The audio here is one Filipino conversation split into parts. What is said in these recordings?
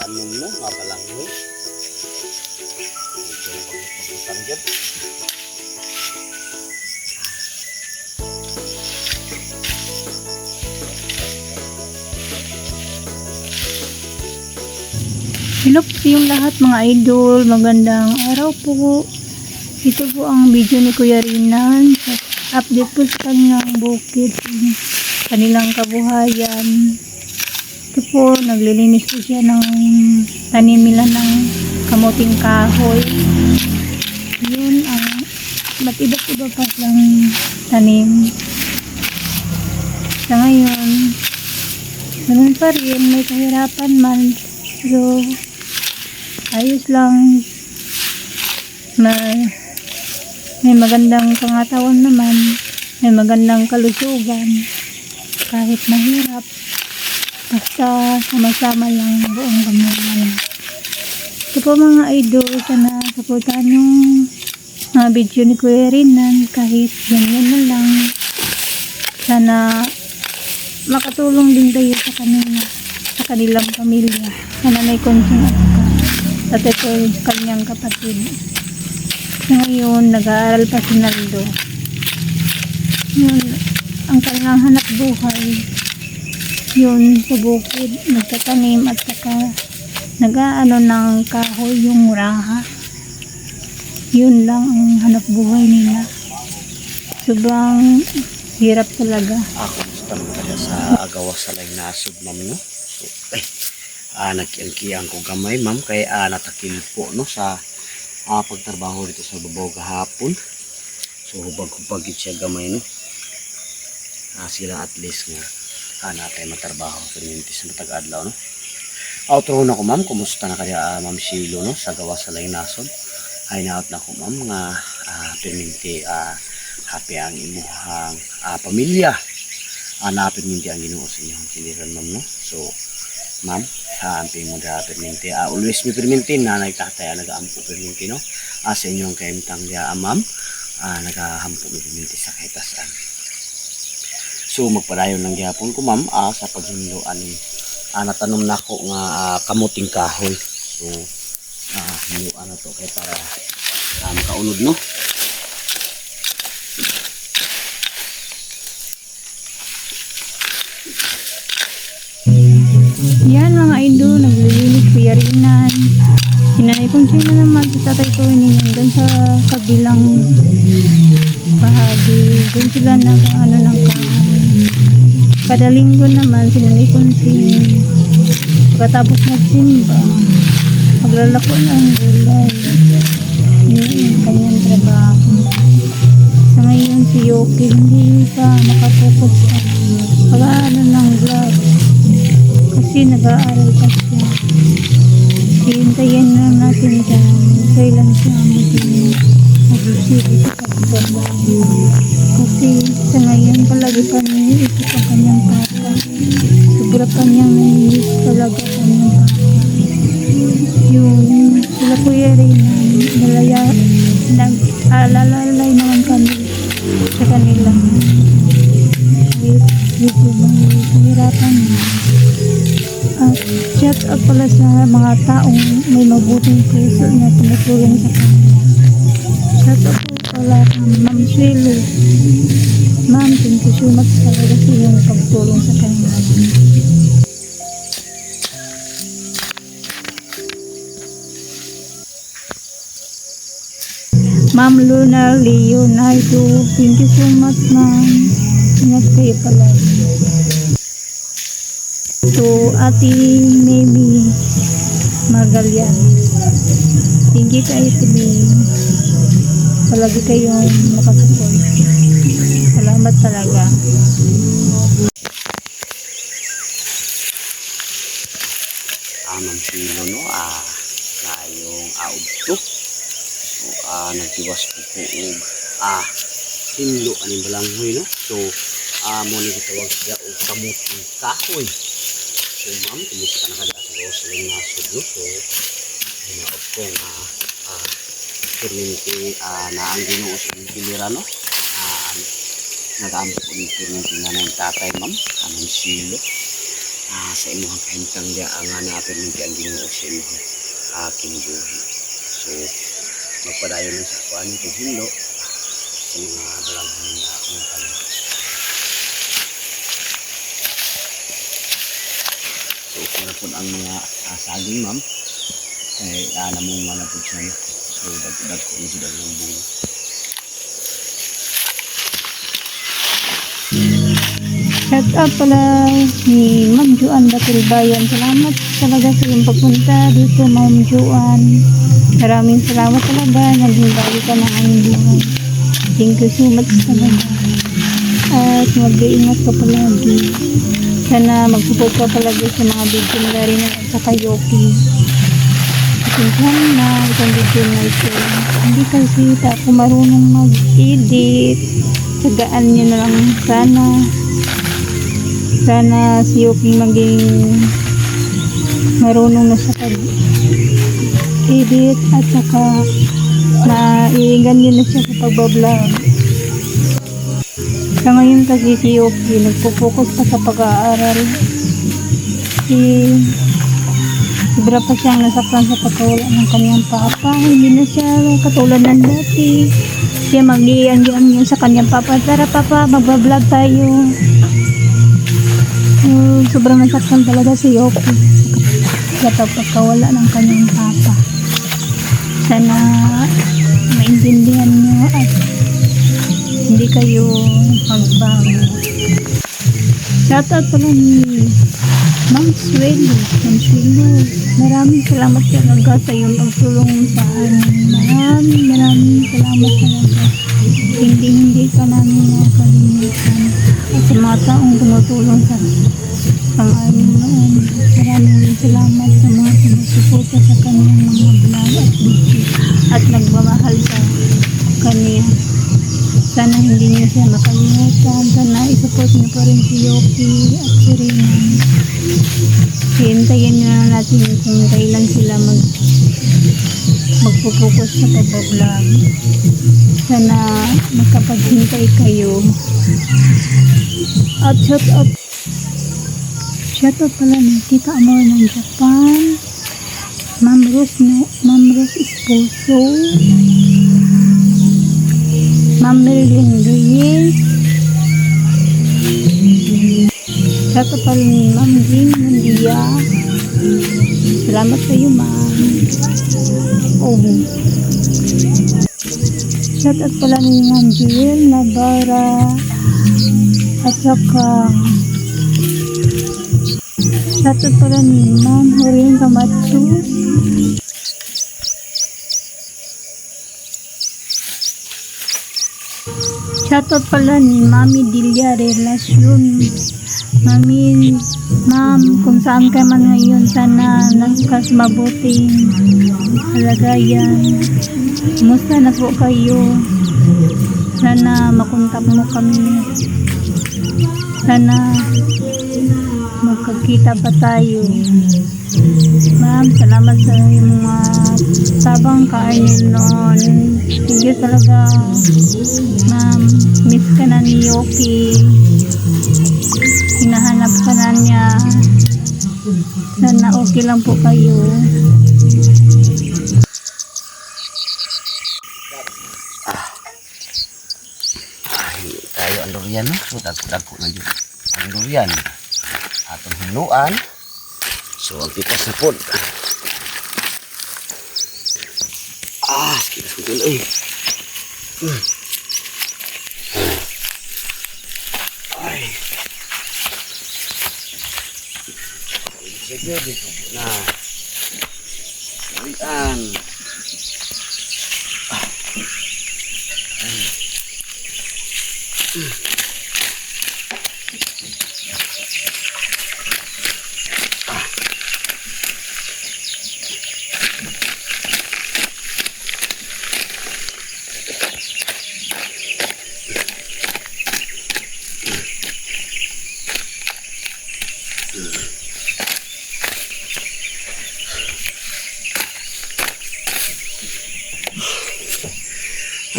tanim no, mabalanghoy. Medyo pagbutan dyan. Hello po yung lahat mga idol, magandang araw po. Ito po ang video ni Kuya Rinan. Update po sa kanyang bukid, kanilang kabuhayan. Ito po, naglilinis po siya ng tanim nila ng kamuting kahoy. Yun ang ba't iba-iba pa lang tanim. Sa ngayon, ganun pa rin, may kahirapan man. Pero ayos lang, may magandang pangatawan naman, may magandang kalusugan kahit mahirap, basta sama-sama lang buong pamilya. Ito po mga idol, sana supportahan yung mga video ni Kuya Rinan kahit ganyan na lang. Sana makatulong din tayo sa kanila, sa kanilang pamilya. Sana may konting at ito kanyang kapatid. Ngayon, nag-aaral pa si Naldo. Yun, ang kanyang hanap buhay. Yun, sa bukid, nagtatanim at saka nag-aano ng kahoy yung raha. Yun lang ang hanap buhay nila. Sobrang hirap talaga. Kumusta mo kaya sa agawas sa laing nasod, ma'am, no? So, nagkiangkiang ko gamay, ma'am, kay natakil po, no, sa pagtrabaho dito sa babaw kahapon. So, hubag-hubag siya gamay, no? Sila at least nga, natay matrabaho, perminti sa matag-adlaw, no? Outro na ko, ma'am, kumusta na kaya, ma'am Shilo, no, sa gawas sa laing nasod? Ay naot na ko, ma'am, nga, perminti, happy ang imuhang pamilya. Perminti ang Ginoo sa inyong kiliran, ma'am, no? So, ma'am, amping mag-perminti. Always may perminti na nagtataya, nag-aampo perminti, no? Sa inyong kaimtang diya, ma'am, nag-ahampo may perminti sa kahitasan. So, magpadayon ng gihapon ko, ma'am, sa paghinloan ni natanom na ko nga kamuting kahoy. So, hinloan na to kay para makaunod, no? Yan mga idol, naglilinis Kuya Rinan. Sinanay kong sila naman sa tatay ko hanggang sa kabilang bahagi. Doon sila ng kahoy. Kada linggo naman sinanay kong pagkatapos magsimba, maglalako ng gulay. Yun yung kanyang trabaho. Sa ngayon si Yoki hindi pa makapokus sa pag-aaral ng vlog. Kasi nag-aaral pa siya. Hihintayin na natin dyan kailan siya mag-isip sa pagbabago. Kasi sa ngayon palagi pa naiisip ang kanyang papa. Sobra pa niyang naiisip talaga kanyang papa. Yung sila Kuya Rinan, nag-alalay naman kami sa kanila. Medyo mahirapan niya. Shout out pala sa mga taong may mabuting puso na tumutulong sa kanila. Shout out pala Ma'am Shilo. Ma'am, thank you so much talaga sa iyong pagtulong sa kanila. Ma'am Luna Leonardo, thank you so much, ma'am. Ingat kayo pala. So, Ate Maybe Magalyan, thank you kay Ate May. Palagi kayong makasupport. Salamat talaga. Ma'am Shilo, no, ngayong audto. So, nagtiwas po po hinlo aning balanghoy, no? So, mo ni gitawag siya og kamuting kahoy. So, ma'am, kumusta na kada sa gawas sa nasod, no? So, hinaot ko perminti na ang Ginoo sa kilira, no? Nag-aampo ko ng perminti na ng tatay, ma'am, Shilo. sa imuhang kahintang dia ang hanapin ng ang Ginoo sa imuhang kinabuhi. So magpadayon lang sa ako ano itong hindo sa mga dalaghan na akong kalang. So okay na po ang mga saging ma'am. Kaya namong manapod siya. So dagdag ko nito dahil ng bulo. Shout out pala ni Ma'am Juan Batilbayan. Salamat talaga sa iyong pagpunta dito, Ma'am Juan. Maraming salamat talaga. Naging bali ka ng aming buhay. Thank you so much talaga. At mag-iingat ka palagi. Sana mag-support ka palagi sa mga video nila rin at sa Kayoki. Pasensyahan na itong video na ito. Hindi kasi ako marunong mag-edit. Tagaan nyo na lang sana. Sana si Yoki maging marunong na sa pag-edit at saka maiingan nyo na siya sa pagbablog. Sa ngayon kasi si Yoki nagpo-focus pa sa pag-aaral. Sobra pa siyang nasaktan sa pagkawala ng kanyang papa. Hindi na siya katulad ng dati. Siya mag-ianggihan niya sa kanyang papa. Tara papa, magbablog tayo. Sobrang nasaktan talaga si Yoki sa pagkawala ng kanyang papa. Sana maintindihan niyo at hindi kayo magbago. Shoutout pala ni Ma'am Swelly. Ma'am Swelly, maraming salamat talaga sa iyong pagtulong sa amin. Maraming salamat talaga. Hindi ka namin nakalimutan. At sa mga taong tumutulong sa amin noon. Maraming salamat sa mga sumusuporta sa kanyang mga vlog at video at nagmamahal sa kanya. Sana hindi niyo siya makalimutan. Sana isupport niyo pa rin si Yoki at si Renan. Hintayin niyo na natin kung kailan sila magpo-focus sa pag-vlog. Sana magkapaghintay kayo. At shoutout pala ni Tita Amor ng Japan, Ma'am Rose Esposo, Ma'am Merlin Reyes. Shoutout pala ni Ma'am Jean Mundia. Salamat sa iyo, Ma'am. Shoutout pala ni Ma'am Jewel Navarra at saka shoutout pala ni Ma'am Horin Kamatsu. Shoutout pala ni Mami Dilia Relasyon. Ma'am, kung saan ka man ngayon, sana nagkas mabuting kalagayan. Kumusta na po kayo? Sana makontak mo kami. Sana magkakita pa tayo. Ma'am, salamat sa mga tabang kainin noon. Sige talaga. Ma'am, miss ka na ni Yoki. Hinahanap ka na niya. Sana okay lang po kayo. Tayo ang durian no? So dagko na dyan ang durian atong hinuan. So ang pitas na po kitas ko dyan ay sige dito na durian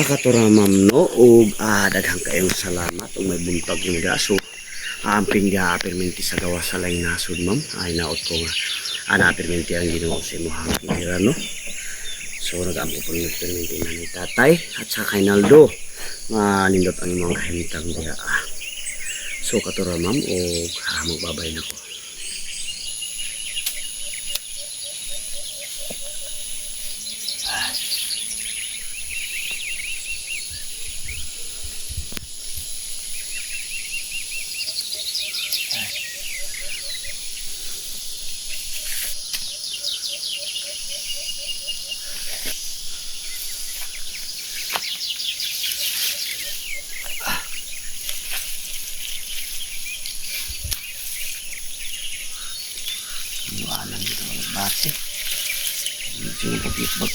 Akatura ma'am no ug daghang kayong salamat ug may buntag yung gaso makaamping dia perminti sa gawa sa laing nasod ma'am. Ay naot ko nga perminti ang Ginoo sa imong gira no. So nag-ampo po ng perminti na ni tatay at sa kay Naldo nga nindot ang imong kahimtang dia. So katura ma'am o magbabay na ko. Iwanan dito ng base. Sige kapitbag.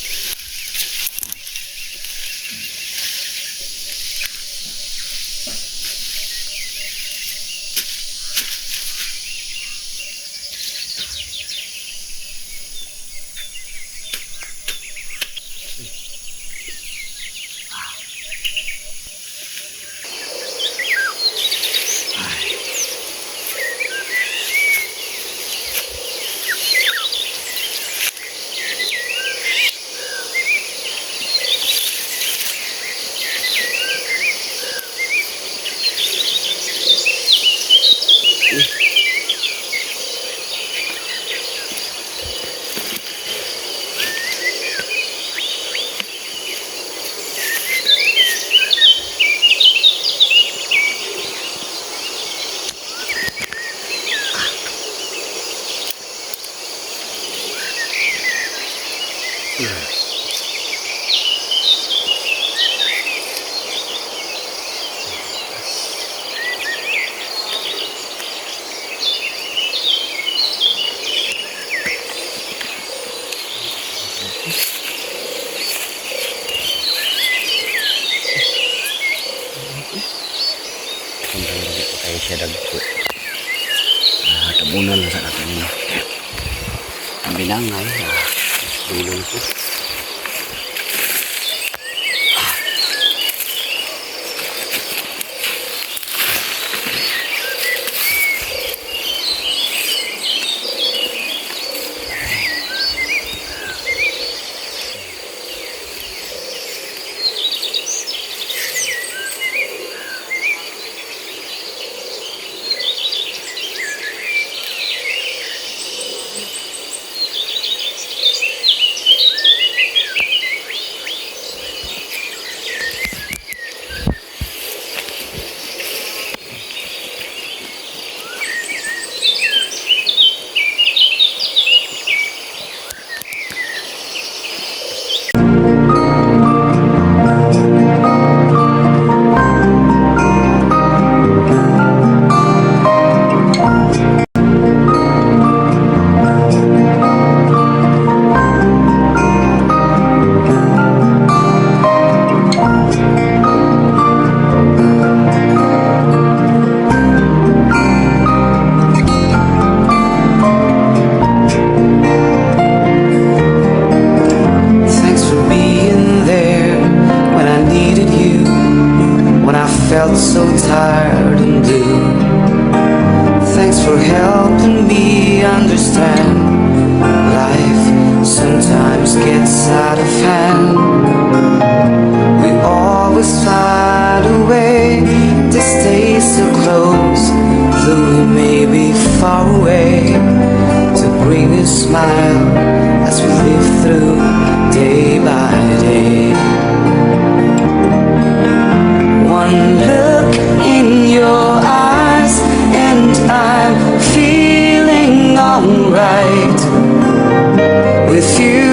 Kaya siya dagpo. Tabunan lang sa natin no. Ang binangay. Dulong ko. Felt so tired and blue. Thanks for helping me understand. Life sometimes gets out of hand. We always find a way to stay so close, though we may be far away, to bring a smile as we live through day by day. One look in your eyes and I'm feeling alright. With you